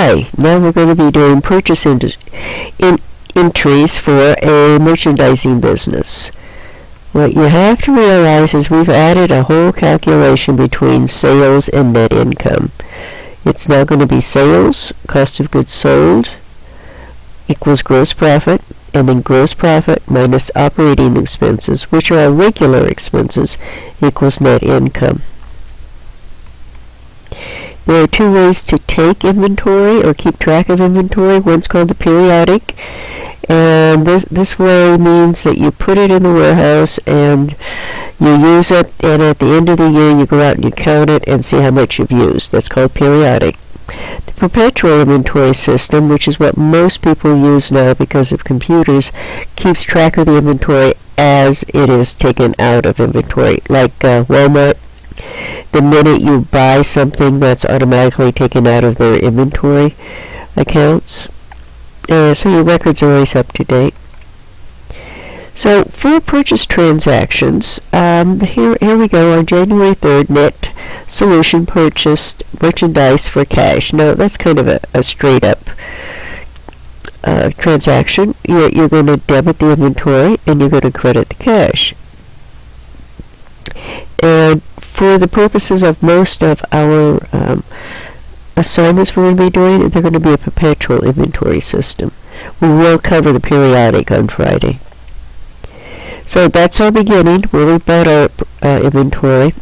Okay, now we're going to be doing purchase entries for a merchandising business. What you have to realize is we've added a whole calculation between sales and net income. It's now going to be sales, cost of goods sold, equals gross profit, and then gross profit minus operating expenses, which are our regular expenses, equals net income. There are two ways to take inventory or keep track of inventory. One's called the periodic, and this way means that you put it in the warehouse and you use it, and at the end of the year you go out and you count it and see how much you've used. That's called periodic. The perpetual inventory system, which is what most people use now because of computers, keeps track of the inventory as it is taken out of inventory. Like Walmart, the minute you buy something, that's automatically taken out of their inventory accounts. So your records are always up to date. So for purchase transactions, here we go. On January 3rd, Net Solution purchased merchandise for cash. Now that's kind of a straight up transaction. You're going to debit the inventory and you're going to credit the cash. And for the purposes of most of our assignments we're going to be doing, they're going to be a perpetual inventory system. We will cover the periodic on Friday. So that's our beginning, where we bought our inventory.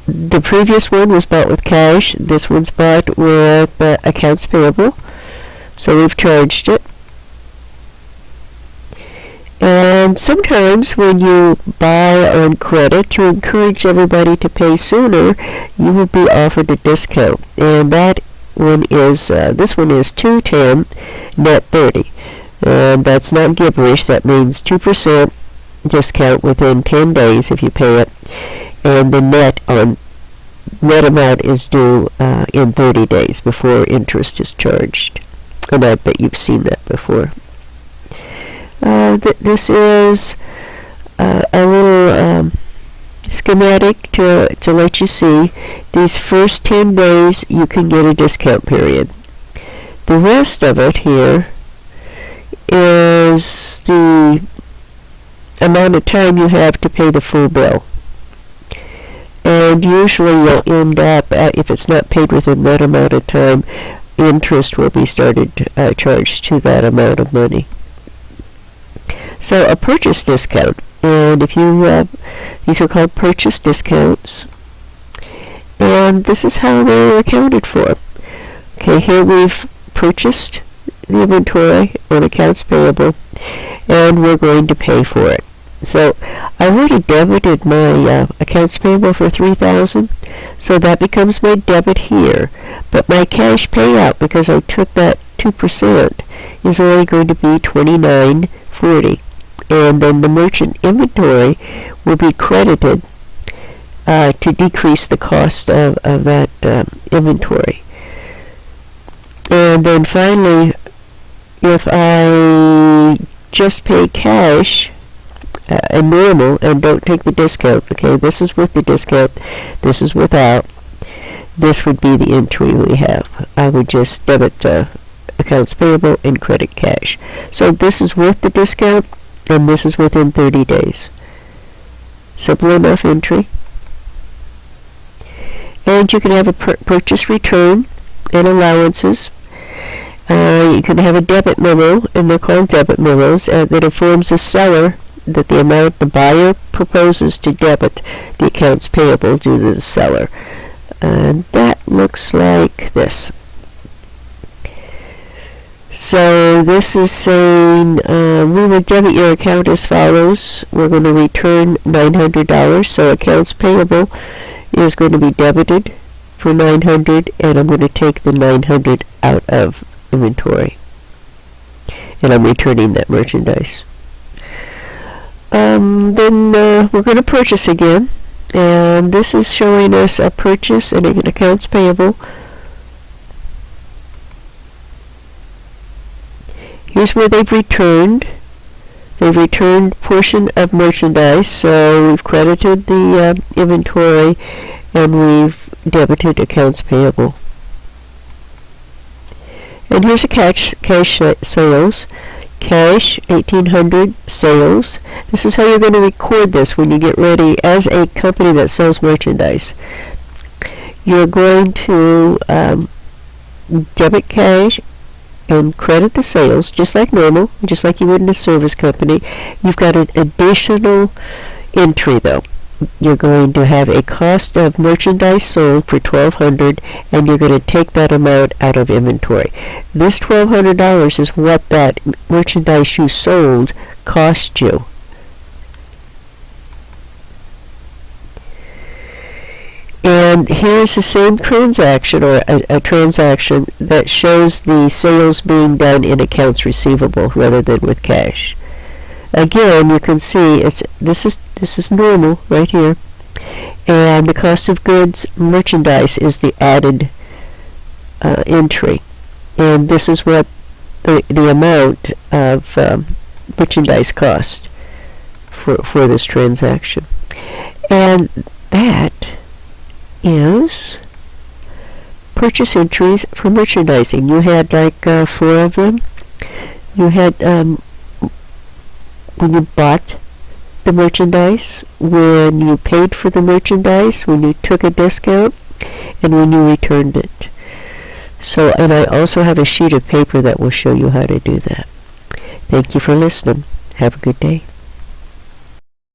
The previous one was bought with cash. This one's bought with accounts payable. So we've charged it. And sometimes when you buy on credit, to encourage everybody to pay sooner, you will be offered a discount. And that one is, this one is 210 net 30. And that's not gibberish. That means 2% discount within 10 days if you pay it. And the net amount is due in 30 days before interest is charged. And I bet you've seen that before. This is a little schematic to let you see. These first 10 days you can get a discount period. The rest of it here is the amount of time you have to pay the full bill. And usually you'll end up, if it's not paid within that amount of time, interest will be charged to that amount of money. So a purchase discount, and if you, these are called purchase discounts, and this is how they're accounted for. Okay, here we've purchased the inventory on accounts payable, and we're going to pay for it. So I already debited my accounts payable for $3,000, so that becomes my debit here. But my cash payout, because I took that 2%, is only going to be $29.40, and then the merchant inventory will be credited to decrease the cost of that inventory. And then finally, if I just pay cash and normal and don't take the discount, okay, this is with the discount, this is without, this would be the entry we have. I would just debit accounts payable and credit cash. So this is with the discount, and this is within 30 days. Simple enough entry. And you can have a purchase return and allowances. You can have a debit memo, and they're called debit memos, that informs the seller that the amount the buyer proposes to debit the accounts payable due to the seller. And that looks like this. So this is saying we will debit your account as follows. We're going to return $900, so accounts payable is going to be debited for $900, and I'm going to take the $900 out of inventory, and I'm returning that merchandise. Then we're going to purchase again, and this is showing us a purchase and an accounts payable. Here's where they've returned. They've returned portion of merchandise, so we've credited the inventory and we've debited accounts payable. And here's a cash sales. Cash, 1800 sales. This is how you're going to record this when you get ready as a company that sells merchandise. You're going to debit cash and credit the sales, just like normal, just like you would in a service company. You've got an additional entry, though. You're going to have a cost of merchandise sold for $1,200, and you're going to take that amount out of inventory. This $1,200 is what that merchandise you sold cost you. And here's the same transaction, or a transaction that shows the sales being done in accounts receivable rather than with cash. Again, you can see this is normal right here, and the cost of goods merchandise is the added entry, and this is what the amount of merchandise cost for this transaction. And that is purchase entries for merchandising. You had like 4 of them. You had when you bought the merchandise, when you paid for the merchandise, when you took a discount, and when you returned it. So, and I also have a sheet of paper that will show you how to do that. Thank you for listening. Have a good day.